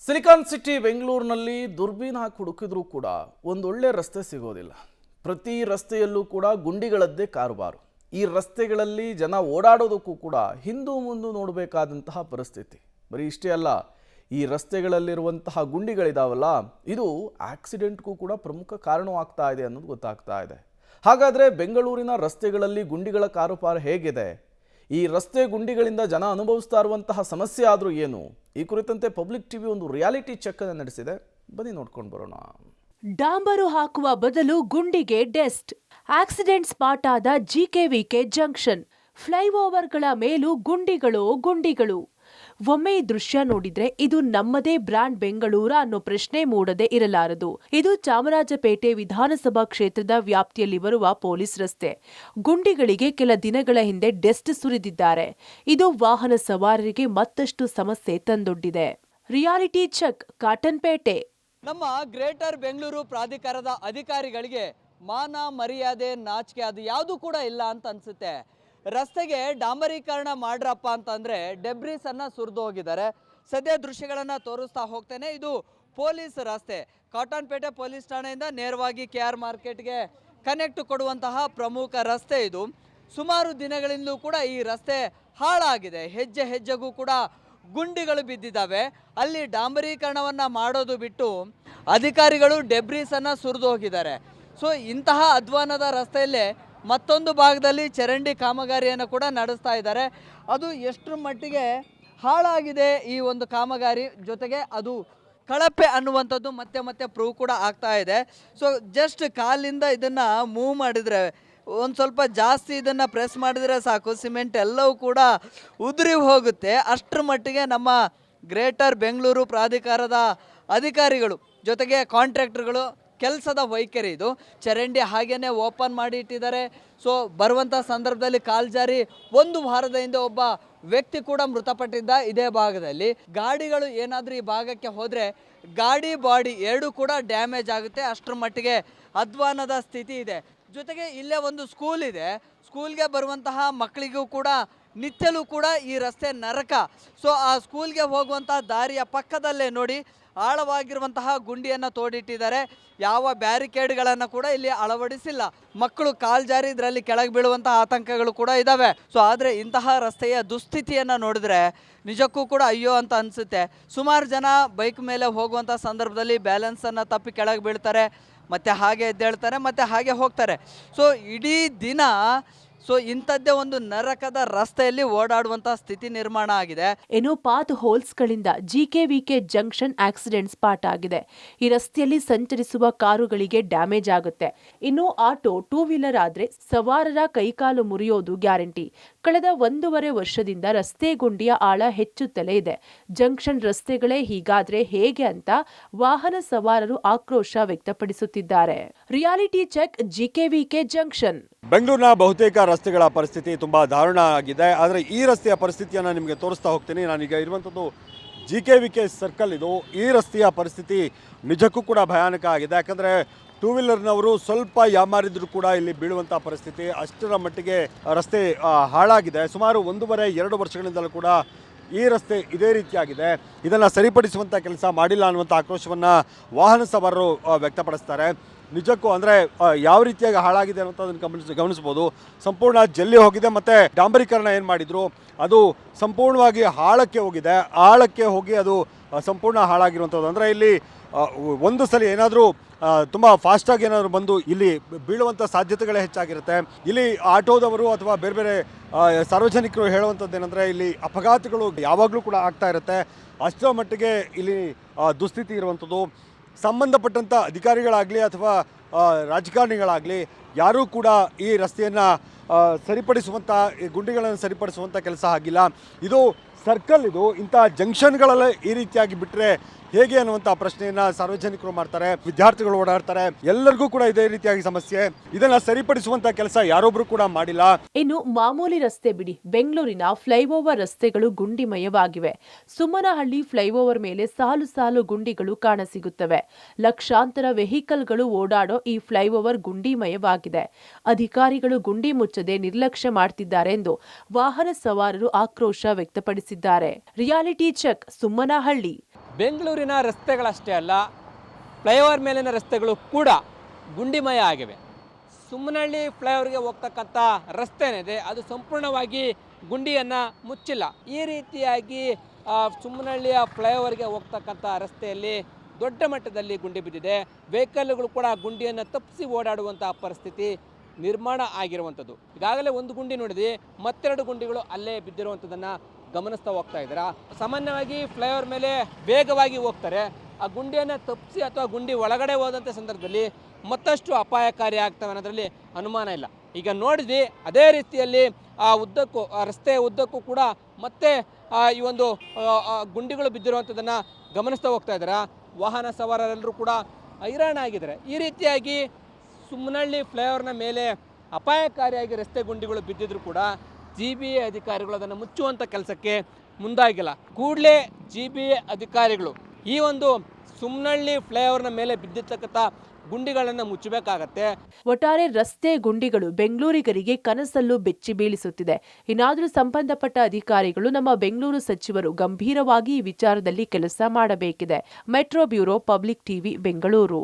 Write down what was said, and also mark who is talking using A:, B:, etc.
A: Silicon city ಬೆಂಗಳೂರಿನಲ್ಲಿ ದುರ್ಬೀನ್ ಹಾಕಿ ಹುಡುಕಿದ್ರೂ ಕೂಡ ಒಂದೊಳ್ಳೆ ರಸ್ತೆ ಸಿಗೋದಿಲ್ಲ. ಪ್ರತಿ ರಸ್ತೆಯಲ್ಲೂ ಕೂಡ ಗುಂಡಿಗಳದ್ದೇ ಕಾರುಬಾರು. ಈ ರಸ್ತೆಗಳಲ್ಲಿ ಜನ ಓಡಾಡೋದಕ್ಕೂ ಕೂಡ ಹಿಂದು ಮುಂದೆ ನೋಡಬೇಕಾದಂತಹ ಪರಿಸ್ಥಿತಿ. ಬರೀ ಇಷ್ಟೇ ಅಲ್ಲ, ಈ ರಸ್ತೆಗಳಲ್ಲಿರುವಂತಹ ಗುಂಡಿಗಳಿದಾವಲ್ಲ, ಇದು ಆಕ್ಸಿಡೆಂಟ್ಗೂ ಕೂಡ ಪ್ರಮುಖ ಕಾರಣವಾಗ್ತಾ ಇದೆ ಅನ್ನೋದು ಗೊತ್ತಾಗ್ತಾ ಇದೆ. ಹಾಗಾದರೆ ಬೆಂಗಳೂರಿನ ರಸ್ತೆಗಳಲ್ಲಿ ಗುಂಡಿಗಳ ಕಾರುಬಾರು ಹೇಗಿದೆ? ಈ ರಸ್ತೆ ಗುಂಡಿಗಳಿಂದ ಜನ ಅನುಭವಿಸ್ತಾ ಇರುವಂತಹ ಸಮಸ್ಯೆ ಆದರೂ ಏನು? ಈ ಕುರಿತಂತೆ ಪಬ್ಲಿಕ್ ಟಿವಿ ಒಂದು ರಿಯಾಲಿಟಿ ಚೆಕ್ ಅನ್ನು ನಡೆಸಿದೆ. ಬನ್ನಿ ನೋಡ್ಕೊಂಡು ಬರೋಣ.
B: ಡಾಂಬರು ಹಾಕುವ ಬದಲು ಗುಂಡಿಗೆ ಡೆಸ್ಟ್. ಆಕ್ಸಿಡೆಂಟ್ ಸ್ಪಾಟ್ ಆದ ಜಿಕೆವಿಕೆ ಜಂಕ್ಷನ್. ಫ್ಲೈಓವರ್ಗಳ ಮೇಲೂ ಗುಂಡಿಗಳು. ಒಮ್ಮೆ ಈ ದೃಶ್ಯ ನೋಡಿದ್ರೆ ಇದು ನಮ್ಮದೇ ಬ್ರ್ಯಾಂಡ್ ಬೆಂಗಳೂರ ಅನ್ನೋ ಪ್ರಶ್ನೆ ಮೂಡದೆ ಇರಲಾರದು. ಇದು ಚಾಮರಾಜಪೇಟೆ ವಿಧಾನಸಭಾ ಕ್ಷೇತ್ರದ ವ್ಯಾಪ್ತಿಯಲ್ಲಿ ಬರುವ ಪೊಲೀಸ್ ರಸ್ತೆ. ಗುಂಡಿಗಳಿಗೆ ಕೆಲ ದಿನಗಳ ಹಿಂದೆ ಡೆಸ್ಟ್ ಸುರಿದಿದ್ದಾರೆ. ಇದು ವಾಹನ ಸವಾರರಿಗೆ ಮತ್ತಷ್ಟು ಸಮಸ್ಯೆ ತಂದೊಡ್ಡಿದೆ. Reality check Cottonpet.
C: ನಮ್ಮ ಗ್ರೇಟರ್ ಬೆಂಗಳೂರು ಪ್ರಾಧಿಕಾರದ ಅಧಿಕಾರಿಗಳಿಗೆ ಮಾನ ಮರ್ಯಾದೆ ನಾಚಿಕೆ ಅದು ಯಾವುದು ಕೂಡ ಇಲ್ಲ ಅಂತ ಅನ್ಸುತ್ತೆ. ರಸ್ತೆಗೆ ಡಾಂಬರೀಕರಣ ಮಾಡ್ರಪ್ಪ ಅಂತಂದ್ರೆ ಡೆಬ್ರಿಸ್ ಅನ್ನ ಸುರಿದು ಹೋಗಿದ್ದಾರೆ. ಸದ್ಯ ದೃಶ್ಯಗಳನ್ನ ತೋರಿಸ್ತಾ ಹೋಗ್ತೇನೆ. ಇದು ಪೊಲೀಸ್ ರಸ್ತೆ, ಕಾಟನ್ಪೇಟೆ ಪೊಲೀಸ್ ಠಾಣೆಯಿಂದ ನೇರವಾಗಿ KR ಮಾರ್ಕೆಟ್ಗೆ ಕನೆಕ್ಟ್ ಕೊಡುವಂತಹ ಪ್ರಮುಖ ರಸ್ತೆ ಇದು. ಸುಮಾರು ದಿನಗಳಿಂದಲೂ ಕೂಡ ಈ ರಸ್ತೆ ಹಾಳಾಗಿದೆ. ಹೆಜ್ಜೆ ಹೆಜ್ಜೆಗೂ ಕೂಡ ಗುಂಡಿಗಳು ಬಿದ್ದಿದ್ದಾವೆ. ಅಲ್ಲಿ ಡಾಂಬರೀಕರಣವನ್ನ ಮಾಡೋದು ಬಿಟ್ಟು ಅಧಿಕಾರಿಗಳು ಡೆಬ್ರಿಸ್ ಅನ್ನ ಸುರಿದು ಹೋಗಿದ್ದಾರೆ. ಸೊ ಇಂತಹ ಅಧ್ವಾನದ ರಸ್ತೆಯಲ್ಲೇ ಮತ್ತೊಂದು ಭಾಗದಲ್ಲಿ ಚರಂಡಿ ಕಾಮಗಾರಿಯನ್ನು ಕೂಡ ನಡೆಸ್ತಾ ಇದ್ದಾರೆ. ಅದು ಎಷ್ಟರ ಮಟ್ಟಿಗೆ ಹಾಳಾಗಿದೆ ಈ ಒಂದು ಕಾಮಗಾರಿ, ಜೊತೆಗೆ ಅದು ಕಳಪೆ ಅನ್ನುವಂಥದ್ದು ಮತ್ತೆ ಪ್ರೂವ್ ಕೂಡ ಆಗ್ತಾ ಇದೆ. ಸೊ ಜಸ್ಟ್ ಕಾಲಿಂದ ಇದನ್ನು ಮೂವ್ ಮಾಡಿದರೆ, ಒಂದು ಸ್ವಲ್ಪ ಜಾಸ್ತಿ ಇದನ್ನು ಪ್ರೆಸ್ ಮಾಡಿದರೆ ಸಾಕು, ಸಿಮೆಂಟ್ ಎಲ್ಲವೂ ಕೂಡ ಉದುರಿ ಹೋಗುತ್ತೆ. ಅಷ್ಟರ ಮಟ್ಟಿಗೆ ನಮ್ಮ ಗ್ರೇಟರ್ ಬೆಂಗಳೂರು ಪ್ರಾಧಿಕಾರದ ಅಧಿಕಾರಿಗಳು ಜೊತೆಗೆ ಕಾಂಟ್ರಾಕ್ಟರ್ಗಳು ಕೆಲಸದ ವೈಖರಿ ಇದು. ಚರಂಡಿ ಹಾಗೇನೆ ಓಪನ್ ಮಾಡಿ ಇಟ್ಟಿದ್ದಾರೆ. ಸೊ ಬರುವಂಥ ಸಂದರ್ಭದಲ್ಲಿ ಕಾಲ್ಜಾರಿ ಒಂದು ವಾರದ ಹಿಂದೆ ಒಬ್ಬ ವ್ಯಕ್ತಿ ಕೂಡ ಮೃತಪಟ್ಟಿದ್ದ ಇದೇ ಭಾಗದಲ್ಲಿ. ಗಾಡಿಗಳು ಏನಾದರೂ ಈ ಭಾಗಕ್ಕೆ ಹೋದರೆ ಗಾಡಿ ಬಾಡಿ ಎರಡೂ ಕೂಡ ಡ್ಯಾಮೇಜ್ ಆಗುತ್ತೆ. ಅಷ್ಟರ ಮಟ್ಟಿಗೆ ಅಧ್ವಾನದ ಸ್ಥಿತಿ ಇದೆ. ಜೊತೆಗೆ ಇಲ್ಲೇ ಒಂದು ಸ್ಕೂಲ್ ಇದೆ. ಸ್ಕೂಲ್ಗೆ ಬರುವಂತಹ ಮಕ್ಕಳಿಗೂ ಕೂಡ ನಿತ್ಯಲೂ ಕೂಡ ಈ ರಸ್ತೆ ನರಕ. ಸೊ ಆ ಸ್ಕೂಲ್ಗೆ ಹೋಗುವಂಥ ದಾರಿಯ ಪಕ್ಕದಲ್ಲೇ ನೋಡಿ ಆಳವಾಗಿರುವಂತಹ ಗುಂಡಿಯನ್ನು ತೋಡಿಟ್ಟಿದ್ದಾರೆ. ಯಾವ ಬ್ಯಾರಿಕೇಡ್ಗಳನ್ನು ಕೂಡ ಇಲ್ಲಿ ಅಳವಡಿಸಿಲ್ಲ. ಮಕ್ಕಳು ಕಾಲ್ಜಾರಿ ಇದರಲ್ಲಿ ಕೆಳಗೆ ಬೀಳುವಂತಹ ಆತಂಕಗಳು ಕೂಡ ಇದ್ದಾವೆ. ಸೊ ಆದರೆ ಇಂತಹ ರಸ್ತೆಯ ದುಸ್ಥಿತಿಯನ್ನು ನೋಡಿದ್ರೆ ನಿಜಕ್ಕೂ ಕೂಡ ಅಯ್ಯೋ ಅಂತ ಅನಿಸುತ್ತೆ. ಸುಮಾರು ಜನ ಬೈಕ್ ಮೇಲೆ ಹೋಗುವಂಥ ಸಂದರ್ಭದಲ್ಲಿ ಬ್ಯಾಲೆನ್ಸನ್ನು ತಪ್ಪಿ ಕೆಳಗೆ ಬೀಳ್ತಾರೆ, ಮತ್ತು ಹಾಗೆ ಎದ್ದೇಳ್ತಾರೆ, ಮತ್ತು ಹಾಗೆ ಹೋಗ್ತಾರೆ. ಸೊ ಇಡೀ ದಿನ ಇಂಥದ್ದೇ ಒಂದು ನರಕದ ರಸ್ತೆಯಲ್ಲಿ ಓಡಾಡುವಂತ ಸ್ಥಿತಿ ನಿರ್ಮಾಣ ಆಗಿದೆ.
B: ಏನೋ ಪಾತ್ ಹೋಲ್ಸ್ಗಳಿಂದ ಜಿಕೆವಿಕೆ ಜಂಕ್ಷನ್ ಆಕ್ಸಿಡೆಂಟ್ ಸ್ಪಾಟ್ ಆಗಿದೆ. ಈ ರಸ್ತೆಯಲ್ಲಿ ಸಂಚರಿಸುವ ಕಾರುಗಳಿಗೆ ಡ್ಯಾಮೇಜ್ ಆಗುತ್ತೆ. ಇನ್ನು ಆಟೋ, ಟೂ ವೀಲರ್ ಆದ್ರೆ ಸವಾರರ ಕೈಕಾಲು ಮುರಿಯೋದು ಗ್ಯಾರಂಟಿ. ಕಳೆದ 1.5 ವರ್ಷದಿಂದ ರಸ್ತೆ ಗುಂಡಿಯ ಆಳ ಹೆಚ್ಚುತ್ತಲೇ ಇದೆ. ಜಂಕ್ಷನ್ ರಸ್ತೆಗಳೇ ಹೀಗಾದ್ರೆ ಹೇಗೆ ಅಂತ ವಾಹನ ಸವಾರರು ಆಕ್ರೋಶ ವ್ಯಕ್ತಪಡಿಸುತ್ತಿದ್ದಾರೆ. Reality check GKVK junction.
D: ಬೆಂಗಳೂರಿನ ಬಹುತೇಕ ರಸ್ತೆಗಳ ಪರಿಸ್ಥಿತಿ ತುಂಬ ದಾರುಣ ಆಗಿದೆ. ಆದರೆ ಈ ರಸ್ತೆಯ ಪರಿಸ್ಥಿತಿಯನ್ನು ನಿಮಗೆ ತೋರಿಸ್ತಾ ಹೋಗ್ತೀನಿ. ನಾನೀಗ ಇರುವಂಥದ್ದು ಜಿಕೆವಿಕೆ ಸರ್ಕಲ್. ಇದು ಈ ರಸ್ತೆಯ ಪರಿಸ್ಥಿತಿ ನಿಜಕ್ಕೂ ಕೂಡ ಭಯಾನಕ ಆಗಿದೆ. ಯಾಕಂದರೆ ಟೂ ವೀಲರ್ನವರು ಸ್ವಲ್ಪ ಯಾಮಾರಿದ್ರು ಕೂಡ ಇಲ್ಲಿ ಬೀಳುವಂಥ ಪರಿಸ್ಥಿತಿ. ಅಷ್ಟರ ಮಟ್ಟಿಗೆ ರಸ್ತೆ ಹಾಳಾಗಿದೆ. ಸುಮಾರು 1.5-2 ವರ್ಷಗಳಿಂದಲೂ ಕೂಡ ಈ ರಸ್ತೆ ಇದೇ ರೀತಿಯಾಗಿದೆ. ಇದನ್ನು ಸರಿಪಡಿಸುವಂಥ ಕೆಲಸ ಮಾಡಿಲ್ಲ ಅನ್ನುವಂಥ ಆಕ್ರೋಶವನ್ನು ವಾಹನ ಸವಾರರು ವ್ಯಕ್ತಪಡಿಸ್ತಾರೆ. ನಿಜಕ್ಕೂ ಅಂದರೆ ಯಾವ ರೀತಿಯಾಗಿ ಹಾಳಾಗಿದೆ ಅನ್ನೋದನ್ನು ಗಮನಿಸ್ಬೋದು. ಸಂಪೂರ್ಣ ಜಲ್ಲಿ ಹೋಗಿದೆ, ಮತ್ತು ಡಾಂಬರೀಕರಣ ಏನು ಮಾಡಿದ್ರು ಅದು ಸಂಪೂರ್ಣವಾಗಿ ಆಳಕ್ಕೆ ಹೋಗಿ ಅದು ಸಂಪೂರ್ಣ ಹಾಳಾಗಿರುವಂಥದ್ದು. ಅಂದರೆ ಇಲ್ಲಿ ಒಂದು ಸಲ ಏನಾದರೂ ತುಂಬ ಫಾಸ್ಟಾಗಿ ಏನಾದರೂ ಬಂದು ಇಲ್ಲಿ ಬೀಳುವಂಥ ಸಾಧ್ಯತೆಗಳೇ ಹೆಚ್ಚಾಗಿರುತ್ತೆ. ಇಲ್ಲಿ ಆಟೋದವರು ಅಥವಾ ಬೇರೆ ಬೇರೆ ಸಾರ್ವಜನಿಕರು ಹೇಳುವಂಥದ್ದು ಏನಂದರೆ ಇಲ್ಲಿ ಅಪಘಾತಗಳು ಯಾವಾಗಲೂ ಕೂಡ ಆಗ್ತಾ ಇರುತ್ತೆ. ಅಷ್ಟರ ಮಟ್ಟಿಗೆ ಇಲ್ಲಿ ದುಸ್ಥಿತಿ ಇರುವಂಥದ್ದು. ಸಂಬಂಧಪಟ್ಟಂಥ ಅಧಿಕಾರಿಗಳಾಗಲಿ ಅಥವಾ ರಾಜಕಾರಣಿಗಳಾಗಲಿ ಯಾರೂ ಕೂಡ ಈ ರಸ್ತೆಯನ್ನು ಸರಿಪಡಿಸುವಂಥ ಗುಂಡಿಗಳನ್ನು ಸರಿಪಡಿಸುವಂಥ ಕೆಲಸ ಆಗಿಲ್ಲ. ಇದು ಸರ್ಕಲ್, ಇದು ಇಂಥ ಜಂಕ್ಷನ್ಗಳಲ್ಲಿ ಈ ರೀತಿಯಾಗಿ ಬಿಟ್ಟರೆ ಹೇಗೆ ಅನ್ನುವಂಥ ಪ್ರಶ್ನೆಯನ್ನು ಸಾರ್ವಜನಿಕರು ಮಾಡ್ತಾರೆ, ವಿದ್ಯಾರ್ಥಿಗಳು ಓಡಾಡ್ತಾರೆ. ಎಲ್ಲರಿಗೂ ಕೂಡ ಇದೇ ರೀತಿಯಾಗಿ ಸಮಸ್ಯೆ. ಇದನ್ನು ಸರಿಪಡಿಸುವಂಥ ಕೆಲಸ ಯಾರೊಬ್ಬರು ಕೂಡ ಮಾಡಿಲ್ಲ.
B: ಇನ್ನು ಮಾಮೂಲಿ ರಸ್ತೆ ಬಿಡಿ, ಬೆಂಗಳೂರಿನ ಫ್ಲೈಓವರ್ ರಸ್ತೆಗಳು ಗುಂಡಿಮಯವಾಗಿವೆ. ಸುಮ್ಮನಹಳ್ಳಿ ಫ್ಲೈಓವರ್ ಮೇಲೆ ಸಾಲು ಸಾಲು ಗುಂಡಿಗಳು ಕಾಣಸಿಗುತ್ತವೆ. ಲಕ್ಷಾಂತರ ವೆಹಿಕಲ್ಗಳು ಓಡಾಡೋ ಈ ಫ್ಲೈಓವರ್ ಗುಂಡಿಮಯವಾಗಿದೆ. ಅಧಿಕಾರಿಗಳು ಗುಂಡಿ ಮುಚ್ಚದೆ ನಿರ್ಲಕ್ಷ್ಯ ಮಾಡ್ತಿದ್ದಾರೆ ಎಂದು ವಾಹನ ಸವಾರರು ಆಕ್ರೋಶ ವ್ಯಕ್ತಪಡಿಸಿದ್ದಾರೆ. Reality check Sumanahalli.
C: ಬೆಂಗಳೂರಿನ ರಸ್ತೆಗಳಷ್ಟೇ ಅಲ್ಲ, ಫ್ಲೈಓವರ್ ಮೇಲಿನ ರಸ್ತೆಗಳು ಕೂಡ ಗುಂಡಿಮಯ ಆಗಿವೆ. ಸುಮ್ಮನಹಳ್ಳಿ ಫ್ಲೈಓವರ್ಗೆ ಹೋಗ್ತಕ್ಕಂಥ ರಸ್ತೆ ಏನಿದೆ ಅದು ಸಂಪೂರ್ಣವಾಗಿ ಗುಂಡಿಯನ್ನು ಮುಚ್ಚಿಲ್ಲ. ಈ ರೀತಿಯಾಗಿ ಸುಮ್ಮನಹಳ್ಳಿಯ ಫ್ಲೈಓವರ್ಗೆ ಹೋಗ್ತಕ್ಕಂಥ ರಸ್ತೆಯಲ್ಲಿ ದೊಡ್ಡ ಮಟ್ಟದಲ್ಲಿ ಗುಂಡಿ ಬಿದ್ದಿದೆ. ವೆಹಿಕಲ್ಗಳು ಕೂಡ ಗುಂಡಿಯನ್ನು ತಪ್ಪಿಸಿ ಓಡಾಡುವಂಥ ಪರಿಸ್ಥಿತಿ ನಿರ್ಮಾಣ ಆಗಿರುವಂಥದ್ದು. ಈಗಾಗಲೇ ಒಂದು ಗುಂಡಿ ನೋಡಿದ್ವಿ, ಮತ್ತೆರಡು ಗುಂಡಿಗಳು ಅಲ್ಲೇ ಬಿದ್ದಿರುವಂಥದ್ದನ್ನು ಗಮನಿಸ್ತಾ ಹೋಗ್ತಾ ಇದ್ದೀರಾ. ಸಾಮಾನ್ಯವಾಗಿ ಫ್ಲೈಓವರ್ ಮೇಲೆ ವೇಗವಾಗಿ ಹೋಗ್ತಾರೆ, ಆ ಗುಂಡಿಯನ್ನು ತಪ್ಪಿಸಿ ಅಥವಾ ಗುಂಡಿ ಒಳಗಡೆ ಹೋದಂಥ ಸಂದರ್ಭದಲ್ಲಿ ಮತ್ತಷ್ಟು ಅಪಾಯಕಾರಿ ಆಗ್ತವೆ ಅನ್ನೋದರಲ್ಲಿ ಅನುಮಾನ ಇಲ್ಲ. ಈಗ ನೋಡಿದ್ವಿ, ಅದೇ ರೀತಿಯಲ್ಲಿ ಆ ಉದ್ದಕ್ಕೂ ರಸ್ತೆಯ ಉದ್ದಕ್ಕೂ ಕೂಡ ಮತ್ತೆ ಈ ಒಂದು ಗುಂಡಿಗಳು ಬಿದ್ದಿರುವಂಥದ್ದನ್ನು ಗಮನಿಸ್ತಾ ಹೋಗ್ತಾ ಇದ್ದಾರೆ. ವಾಹನ ಸವಾರರೆಲ್ಲರೂ ಕೂಡ ಹೈರಾಣಾಗಿದ್ದಾರೆ. ಈ ರೀತಿಯಾಗಿ ಸುಮ್ಮನಹಳ್ಳಿ ಫ್ಲೈಓವರ್ನ ಮೇಲೆ ಅಪಾಯಕಾರಿಯಾಗಿ ರಸ್ತೆ ಗುಂಡಿಗಳು ಬಿದ್ದಿದ್ರು ಕೂಡ GBA ಅಧಿಕಾರಿಗಳು ಅದನ್ನು ಮುಚ್ಚುವಂಥ ಕೆಲಸಕ್ಕೆ ಮುಂದಾಗಿಲ್ಲ. ಕೂಡಲೇ GBA ಅಧಿಕಾರಿಗಳು ಈ ಒಂದು ಸುಮ್ಮನಹಳ್ಳಿ ಫ್ಲೈಓವರ್ನ ಮೇಲೆ ಬಿದ್ದಿರ್ತಕ್ಕಂಥ ಗುಂಡಿಗಳನ್ನು ಮುಚ್ಚಬೇಕಾಗತ್ತೆ.
B: ಒಟ್ಟಾರೆ ರಸ್ತೆ ಗುಂಡಿಗಳು ಬೆಂಗಳೂರಿಗರಿಗೆ ಕನಸಲ್ಲೂ ಬೆಚ್ಚಿ ಬೀಳಿಸುತ್ತಿದೆ. ಇನ್ನಾದರೂ ಸಂಬಂಧಪಟ್ಟ ಅಧಿಕಾರಿಗಳು, ನಮ್ಮ ಬೆಂಗಳೂರು ಸಚಿವರು ಗಂಭೀರವಾಗಿ ಈ ವಿಚಾರದಲ್ಲಿ ಕೆಲಸ ಮಾಡಬೇಕಿದೆ. Metro bureau, public TV, Bengaluru.